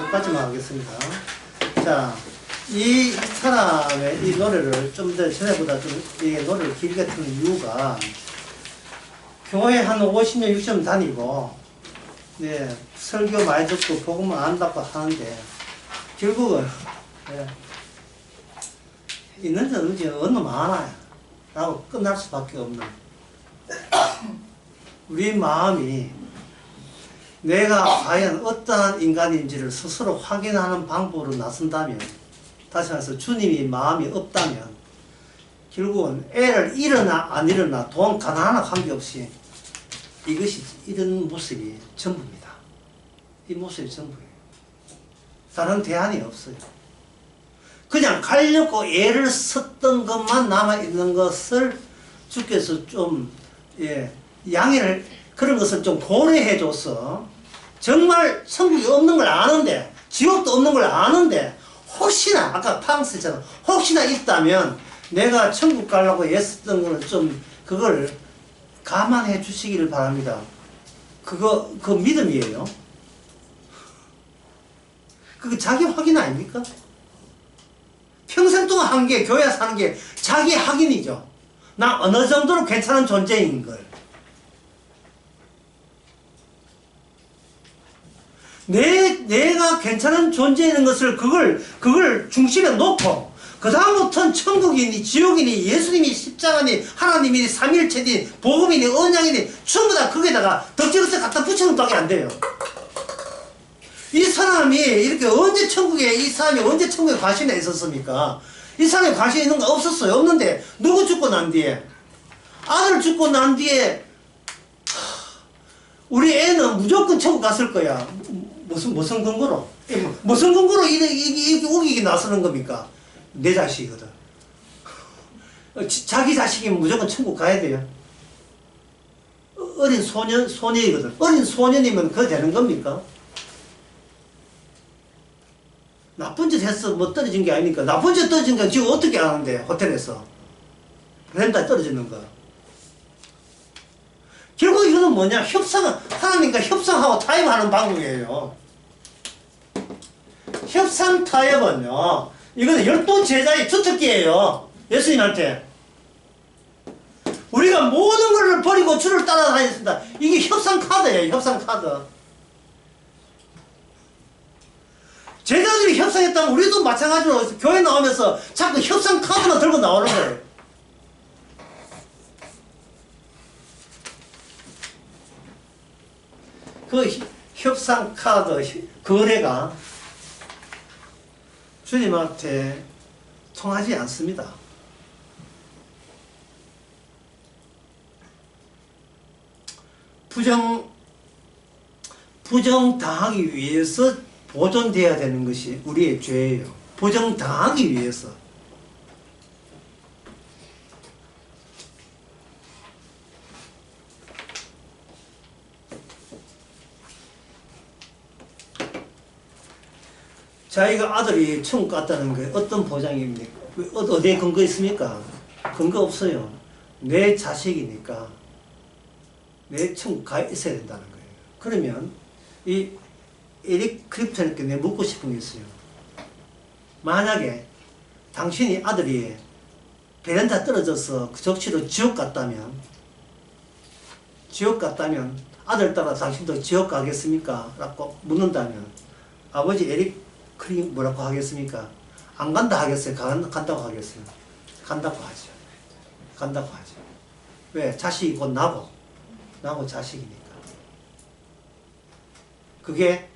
여기까지만 하겠습니다. 자, 이 사람의 이 노래를 좀 더 전에보다 좀 이 노래를 길게 듣는 이유가 교회 한 50년, 60년 다니고 네, 설교 많이 듣고 복음 안다고 하는데 결국은 있는지 없는지 어느 많아요. 라고 끝날 수밖에 없는 우리 마음이 내가 과연 어떠한 인간인지를 스스로 확인하는 방법으로 나선다면, 다시 말해서 주님이 마음이 없다면 결국은 애를 잃으나 안 잃으나 돈 가난하나 관계없이 이런 모습이 전부입니다. 이 모습이 전부예요. 다른 대안이 없어요. 그냥 가려고 애를 썼던 것만 남아있는 것을 주께서 좀 양해를 그런 것을 좀 고려해줘서 정말 천국이 없는 걸 아는데 지옥도 없는 걸 아는데 혹시나 아까 팡스처럼 혹시나 있다면 내가 천국 가려고 애썼던 거는 좀 그걸 감안해 주시기를 바랍니다. 그 믿음이에요. 그게 자기 확인 아닙니까? 평생 동안 한 게 교회 사는 게 자기 확인이죠. 나 어느 정도로 괜찮은 존재인 걸. 내가 괜찮은 존재인 것을 그걸 중심에 놓고 그 다음부터는 천국이니 지옥이니 예수님이 십자가니 하나님이니 삼일체니 복음이니 언약이니 전부 다 거기다가 덕지것을 갖다 붙이는 것밖에 안 돼요. 이 사람이 이렇게 이 사람이 언제 천국에 관심이 있었습니까? 이 사람이 관심이 있는 거 없었어요. 없는데 누구 죽고 난 뒤에 아들 죽고 난 뒤에 우리 애는 무조건 천국 갔을 거야. 무슨 근거로? 무슨 근거로 이게 우기게 나서는 겁니까? 내 자식이거든. 자기 자식이면 무조건 천국 가야 돼요. 어린 소녀이거든. 어린 소년이면 그거 되는 겁니까? 나쁜 짓 했어. 뭐 떨어진 게 아니니까. 나쁜 짓 떨어진 건 지금 어떻게 하는데, 호텔에서. 렌탈 떨어지는 거. 결국 이거는 뭐냐? 하나님과 협상하고 타협하는 방법이에요. 협상 타협은요, 이거는 12 제자의 주특기예요. 예수님한테. 우리가 모든 것을 버리고 주를 따라다녔습니다. 이게 협상 카드예요, 협상 카드. 제자들이 협상했다면 우리도 마찬가지로 교회 나오면서 자꾸 협상 카드만 들고 나오는 거예요. 그 협상 카드 거래가 주님한테 통하지 않습니다. 부정당하기 위해서 보존되어야 되는 것이 우리의 죄예요. 부정당하기 위해서. 자기가 아들이 천국 갔다는 게 어떤 보장입니까? 어디에 근거 있습니까? 근거 없어요. 내 자식이니까 내 천국 가 있어야 된다는 거예요. 그러면 이 에릭 크립턴에게 내가 묻고 싶은 게 있어요. 만약에 당신이 아들이 베란다 떨어져서 그 적시로 지옥 갔다면 아들 따라 당신도 지옥 가겠습니까? 라고 묻는다면 아버지 에릭 크립 뭐라고 하겠습니까? 안 간다 하겠어요? 간다고 하겠어요? 간다고 하죠. 간다고 하죠. 왜? 자식이 곧 나고 자식이니까. 그게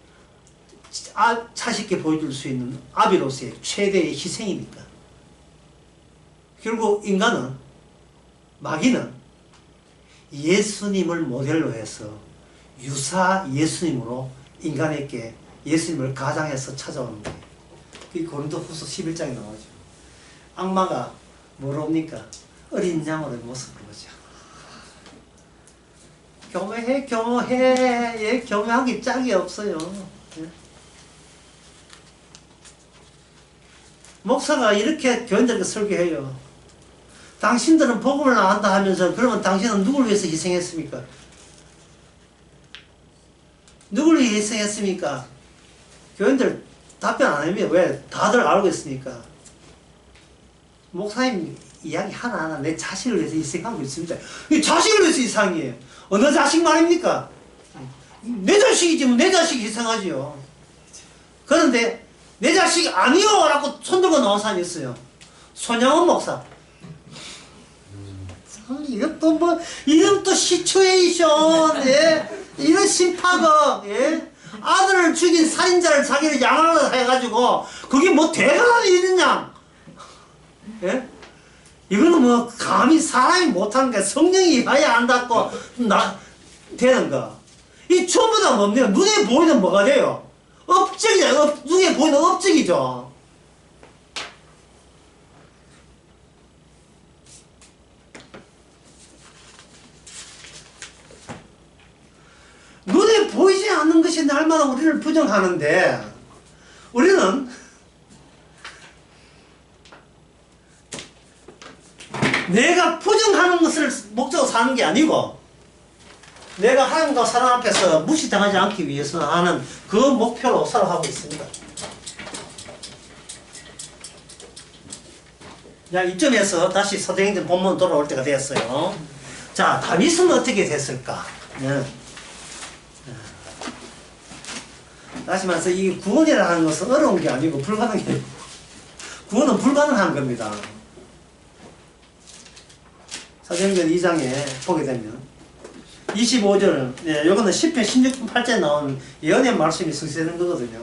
자식께 보여줄 수 있는 아비로서의 최대의 희생이니까. 결국 인간은, 마귀는 예수님을 모델로 해서 유사 예수님으로 인간에게 예수님을 가장해서 찾아오는 거예요. 그게 고린도후서 11장에 나오죠. 악마가 뭐로 옵니까? 어린 양으로의 모습을 보죠. 교묘해. 얘 교묘하기 짝이 없어요. 목사가 이렇게 교인들에게 설교해요. 당신들은 복음을 나간다 하면서 그러면 당신은 누굴 위해서 희생했습니까? 누굴 위해 희생했습니까? 교인들 답변 안 합니다. 왜? 다들 알고 있으니까. 목사님 이야기 하나하나 내 자식을 위해서 희생하고 있습니다. 이 자식을 위해서 희생이에요. 어느 자식 말입니까? 내 자식이지 뭐 내 자식 희생하지요. 그런데 내 자식이 아니요! 라고 손들고 나온 사람이 있어요. 손양원 목사. 이것도 뭐, 이런 또 시츄에이션, 예? 이런 심파극, 예? 아들을 죽인 살인자를 자기를 양하려 해가지고, 그게 뭐 대단한 일이냐? 예? 이거는 뭐, 감히 사람이 못하는 게 성령이 봐야 안다고, 되는 거. 이 전부 다 뭡니까? 눈에 보이는 뭐가 돼요? 업적이잖아요. 눈에 보이는 업적이죠. 눈에 보이지 않는 것이 날마다 우리를 부정하는데 우리는 내가 부정하는 것을 목적으로 사는 게 아니고 내가 하나님과 사람 앞에서 무시당하지 않기 위해서 하는 그 목표로 살아가고 있습니다. 자, 이점에서 다시 사도행전 본문 돌아올 때가 되었어요. 자, 다윗은 어떻게 됐을까? 네. 다시 말해서 이 구원이라는 것은 어려운 게 아니고 불가능해요. 구원은 불가능한 겁니다. 사도행전 2장에 보게 되면 25절, 네, 요거는 10편 16편 8절에 나온 예언의 말씀이 성취되는 거거든요.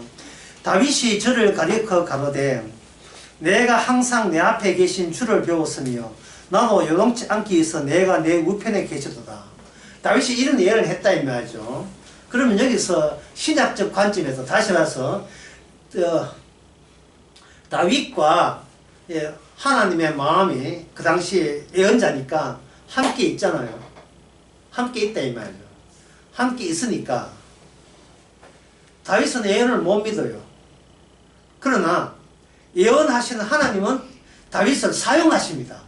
다윗이 저를 가리켜 가로되 내가 항상 내 앞에 계신 주를 배웠으며 나도 요동치 않기 위해서 내가 내 우편에 계시도다. 다윗이 이런 예언을 했다 이 말이죠. 그러면 여기서 신약적 관점에서 다시 와서 다윗과 하나님의 마음이 그 당시 예언자니까 함께 있잖아요. 함께 있다 이 말이죠. 함께 있으니까 다윗은 예언을 못 믿어요. 그러나 예언하시는 하나님은 다윗을 사용하십니다.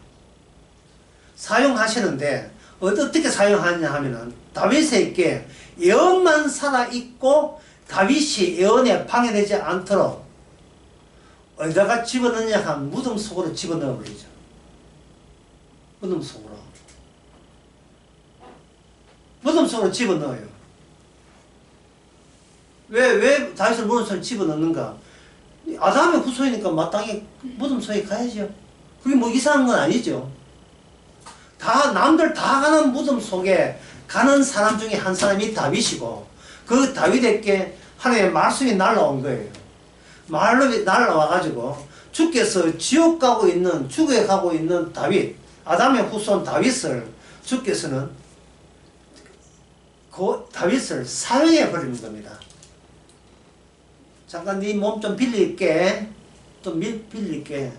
사용하시는데 어떻게 사용하느냐 하면은 다윗에게 예언만 살아있고 다윗이 예언에 방해되지 않도록 어디다가 집어넣느냐 하면 무덤 속으로 집어넣어버리죠. 무덤 속으로. 무덤 속으로 집어넣어요. 왜 다윗을 무덤 속으로 집어넣는가? 아담의 후손이니까 마땅히 무덤 속에 가야죠. 그게 뭐 이상한 건 아니죠. 남들 다 가는 무덤 속에 가는 사람 중에 한 사람이 다윗이고 그 다윗에게 하나님의 말씀이 날라온 거예요. 말로 날라와가지고 주께서 지옥 가고 있는 죽어 가고 있는 다윗, 아담의 후손 다윗을 주께서는 그 다윗을 사용해 버리는 겁니다. 잠깐 네 몸 좀 빌릴게. 좀 빌릴게.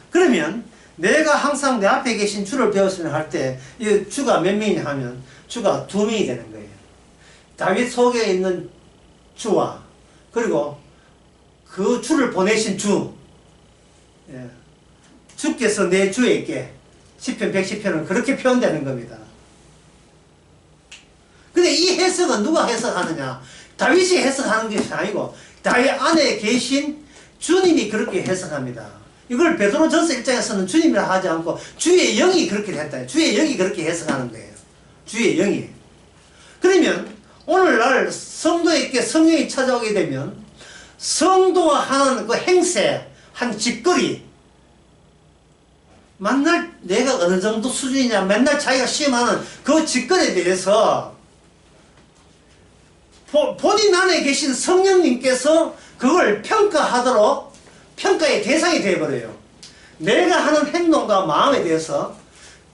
그러면 내가 항상 내 앞에 계신 주를 배웠으면 할 때 이 주가 몇 명이냐 하면 주가 2명이 되는 거예요. 다윗 속에 있는 주와 그리고 그 주를 보내신 주, 예. 주께서 내 주에게 시편 110편은 그렇게 표현되는 겁니다. 근데 이 해석은 누가 해석하느냐? 다윗이 해석하는 것이 아니고 다윗 안에 계신 주님이 그렇게 해석합니다. 이걸 베드로전서 1장에서는 주님이라 하지 않고 주의 영이 그렇게 했다. 주의 영이 그렇게 해석하는 거예요. 주의 영이. 그러면 오늘날 성도에게 성령이 찾아오게 되면 성도가 하는 그 행세, 한 짓거리, 맨날 내가 어느 정도 수준이냐, 맨날 자기가 시험하는 그 짓거리에 대해서 본인 안에 계신 성령님께서 그걸 평가하도록 평가의 대상이 되어버려요. 내가 하는 행동과 마음에 대해서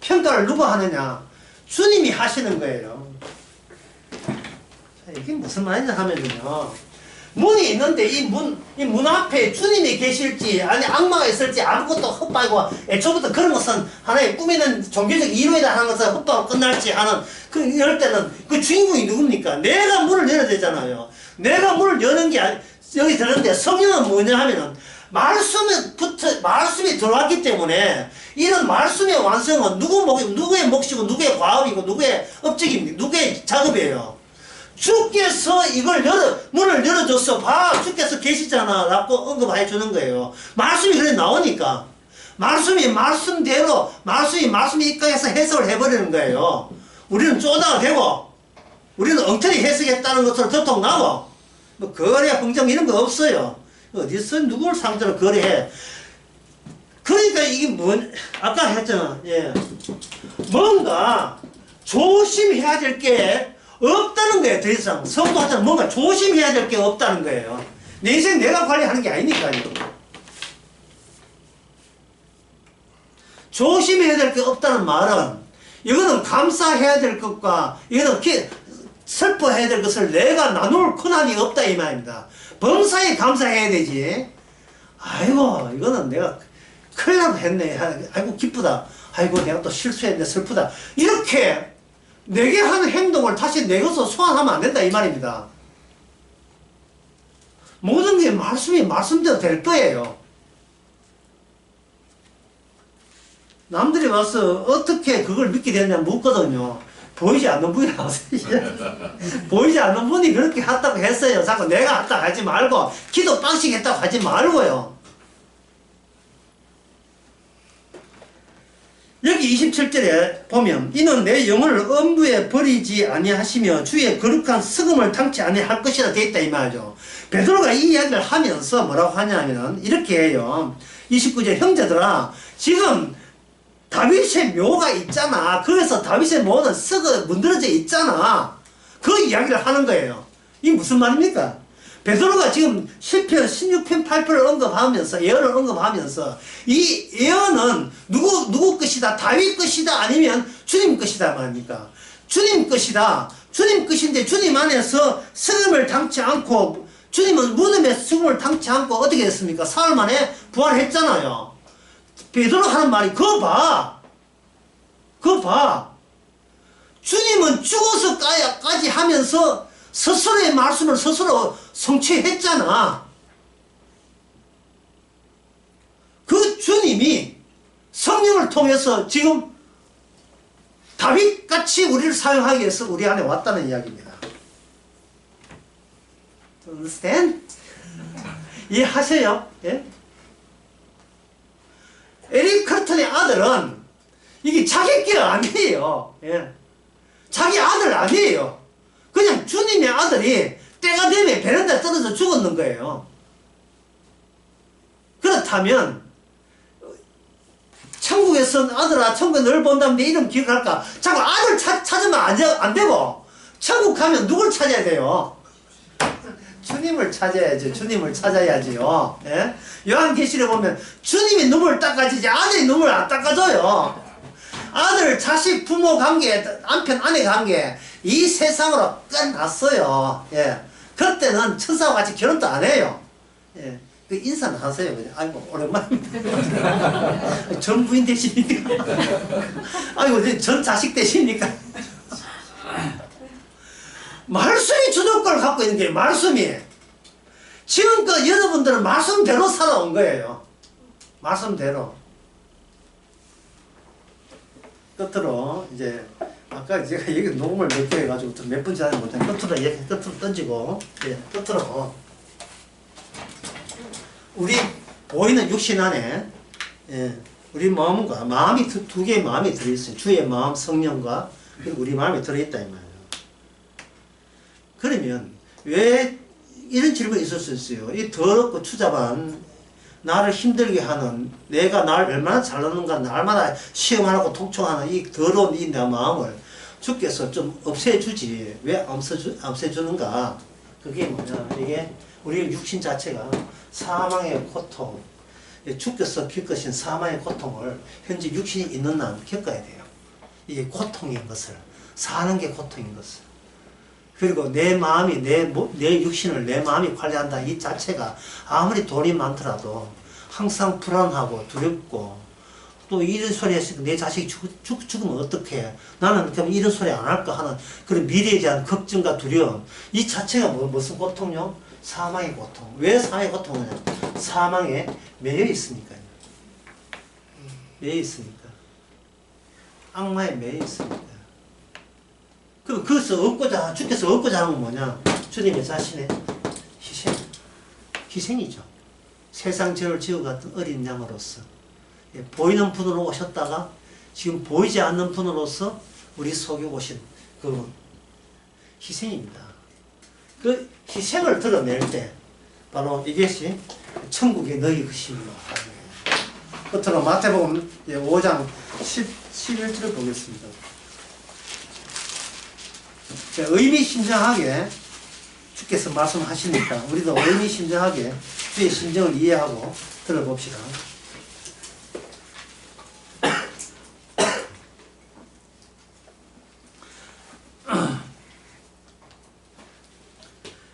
평가를 누가 하느냐? 주님이 하시는 거예요. 자, 이게 무슨 말이냐 하면요. 문이 있는데 이 문 앞에 주님이 계실지 아니 악마가 있을지 아무것도 헛바이고 애초부터 그런 것은 하나의 꾸미는 종교적 이론이다 하는 것은 헛바고 끝날지 하는 그 이럴 때는 그 주인공이 누굽니까? 내가 문을 열어야 되잖아요. 내가 문을 여는 게 여기 들었는데 성령은 뭐냐 하면은 말씀이 들어왔기 때문에 이런 말씀의 완성은 누구의 몫이고 누구의 과업이고 누구의 업적입니까? 누구의 작업이에요? 주께서 이걸 문을 열어줬어. 봐, 주께서 계시잖아. 라고 언급해 주는 거예요. 말씀이 그래 나오니까. 말씀이 말씀대로, 말씀이 입각해서 해석을 해버리는 거예요. 우리는 쪼다가 되고, 우리는 엉터리 해석했다는 것으로 도통나고, 뭐, 거래, 긍정 이런 거 없어요. 어디서 누구를 상대로 거래해. 그러니까 이게 아까 했잖아. 예. 뭔가 조심해야 될 게 없다는 거예요. 더 이상 성도한테는 뭔가 조심해야 될 게 없다는 거예요. 내 인생 내가 관리하는 게 아니니까요. 조심해야 될 게 없다는 말은 이거는 감사해야 될 것과 이거는 슬퍼해야 될 것을 내가 나눌 권한이 없다 이 말입니다. 범사에 감사해야 되지. 아이고 이거는 내가 큰일 나도 했네. 아이고 기쁘다. 아이고 내가 또 실수했네. 슬프다. 이렇게 내게 하는 행동을 다시 내 것으로 소환하면 안 된다 이 말입니다. 모든 게 말씀이 말씀대로 될 거예요. 남들이 와서 어떻게 그걸 믿게 되느냐 묻거든요. 보이지 않는 분이 나오세요. 보이지 않는 분이 그렇게 했다고 했어요. 자꾸 내가 했다고 하지 말고 기도 빵씩 했다고 하지 말고요. 여기 27절에 보면 이는 내 영혼을 음부에 버리지 아니하시며 주의 거룩한 sı금을 당치 아니할 것이라 되어 있다 이 말이죠. 베드로가 이 이야기를 하면서 뭐라고 하냐면 이렇게 해요. 29절 형제들아 지금 다윗의 묘가 있잖아. 그래서 다윗의 묘는 문드러져 있잖아. 그 이야기를 하는 거예요. 이게 무슨 말입니까? 베드로가 지금 시편 16편 8편을 언급하면서 예언을 언급하면서 이 예언은 누구 것이다? 다윗 것이다? 아니면 주님 것이다 말입니까? 주님 것이다. 주님 것인데 주님 안에서 sı금을 당치 않고 주님은 무덤에 sı금을 당치 않고 어떻게 됐습니까? 사흘 만에 부활했잖아요. 베드로 하는 말이 그거 봐. 주님은 죽어서까지 하면서 스스로의 말씀을 스스로 성취했잖아. 그 주님이 성령을 통해서 지금 다윗같이 우리를 사용하기 위해서 우리 안에 왔다는 이야기입니다. understand? 이해하세요? 예? 에릭 커튼의 아들은 이게 자기 길 아니에요. 예. 자기 아들 아니에요. 그냥 주님의 아들이 때가 되면 베란다에 떨어져 죽었는 거예요. 그렇다면 천국에서 아들아 천국에 널 본다면 내 이름 기억할까? 자꾸 아들 찾으면 안 되고 천국 가면 누굴 찾아야 돼요? 주님을 찾아야죠. 주님을 찾아야지요. 예? 요한계시록에 보면 주님이 눈물 닦아주지 아들이 눈물 안 닦아줘요. 아들, 자식, 부모 관계, 남편, 아내 관계 이 세상으로 끝났어요. 예. 그때는 천사와 같이 결혼도 안 해요. 예. 그 인사는 하세요. 그냥. 아이고 오랜만입니다. 전 부인 되십니까? 아이고 전 자식 되십니까? 말씀이 주도권을 갖고 있는 게 말씀이 지금껏 그러니까 여러분들은 말씀대로 살아온 거예요. 말씀대로. 끝으로 이제 아까 제가 여기 녹음을 몇 개 해가지고 몇 번째 하지 못해 끝으로 끝으로 던지고 끝으로 우리 보이는 육신 안에 우리 마음과 마음이 두 개의 마음이 들어있어요. 주의 마음, 성령과 그리고 우리 마음이 들어있다 이 말이에요. 그러면 왜 이런 질문이 있을 수 있어요. 이 더럽고 추잡한 나를 힘들게 하는 내가 나를 얼마나 잘하는가 날마다 시험하고 통촉하는 이 더러운 이 내 마음을 주께서 좀 없애주지 왜 없애주는가. 그게 뭐냐, 이게 우리 육신 자체가 사망의 고통, 주께서 겪으신 사망의 고통을 현재 육신이 있는 난 겪어야 돼요. 이게 고통인 것을, 사는 게 고통인 것을. 그리고 내 마음이 내 육신을 내 마음이 관리한다 이 자체가 아무리 돈이 많더라도 항상 불안하고 두렵고, 또 이런 소리 했으니까 내 자식이 죽으면 어떡해, 나는 그럼 이런 소리 안 할까 하는 그런 미래에 대한 걱정과 두려움, 이 자체가 무슨 고통요? 사망의 고통. 왜 사망의 고통이냐? 사망에 매여 있으니까요. 매여 있으니까. 악마에 매여 있으니까. 그럼 그것을 주께서 얻고자 하는 건 뭐냐? 주님의 자신의 희생이죠. 세상 죄를 지어 같은 어린 양으로서 보이는 분으로 오셨다가 지금 보이지 않는 분으로서 우리 속에 오신 그 희생입니다. 그 희생을 드러낼 때 바로 이것이 천국의 너희 것입니다. 끝으로 마태복음 5장 11절을 보겠습니다. 의미심장하게 주께서 말씀하시니까 우리도 의미심장하게 주의 심정을 이해하고 들어봅시다.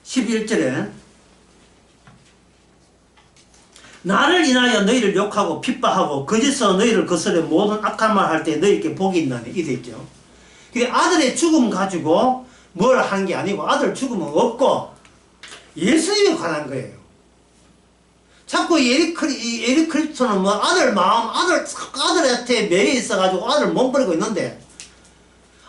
11절에 나를 인하여 너희를 욕하고 핍박하고 거짓으로 너희를 거스려 모든 악한 말 할 때 너희에게 복이 있나니 이 돼 있죠. 근데 아들의 죽음 가지고 뭘 하는 게 아니고 아들 죽음은 없고 예수님에 관한 거예요. 자꾸 에릭 크리스토는 뭐 아들 마음, 아들한테 매여 있어가지고 아들 못 버리고 있는데,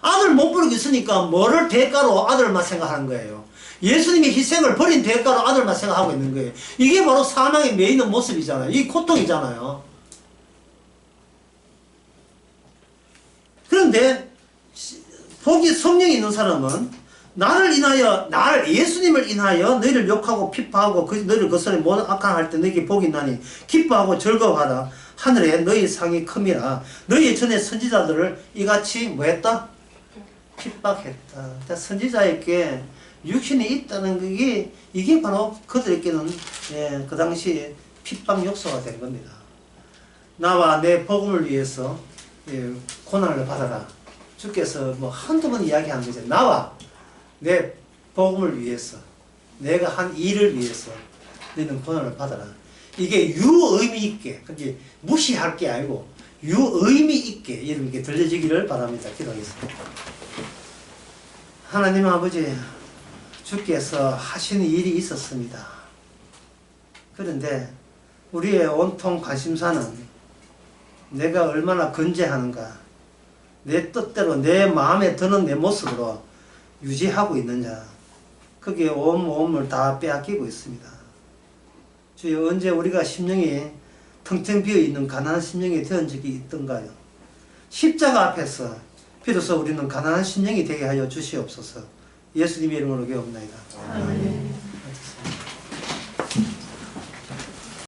아들 못 버리고 있으니까 뭐를 대가로 아들만 생각하는 거예요. 예수님이 희생을 버린 대가로 아들만 생각하고 있는 거예요. 이게 바로 사망에 매여 있는 모습이잖아요. 이 고통이잖아요. 그런데 복이 성령이 있는 사람은 예수님을 인하여 너희를 욕하고 핍박하고 너희를 거스려 모든 악한 할 때 너희에게 복이 있나니 기뻐하고 즐거워하라. 하늘에 너희 상이 큼이라. 너희 전에 선지자들을 이같이 뭐했다? 핍박했다. 선지자에게 육신이 있다는 게 이게 바로 그들에게는 그 당시 핍박 욕소가 된 겁니다. 나와 내 복음을 위해서 고난을 받아라. 주께서 뭐 한두 번 이야기한 거죠. 나와 내 복음을 위해서, 내가 한 일을 위해서 너는 고난을 받아라. 이게 유의미 있게, 그게 무시할 게 아니고 유의미 있게 이렇게 들려지기를 바랍니다. 기도하겠습니다. 하나님 아버지, 주께서 하시는 일이 있었습니다. 그런데 우리의 온통 관심사는 내가 얼마나 건재하는가, 내 뜻대로 내 마음에 드는 내 모습으로 유지하고 있느냐, 거기에 온 몸을 다 빼앗기고 있습니다. 주여, 언제 우리가 심령이 텅텅 비어있는 가난한 심령이 되은 적이 있던가요? 십자가 앞에서 비로소 우리는 가난한 심령이 되게 하여 주시옵소서. 예수님의 이름으로 기도합니다. 아멘.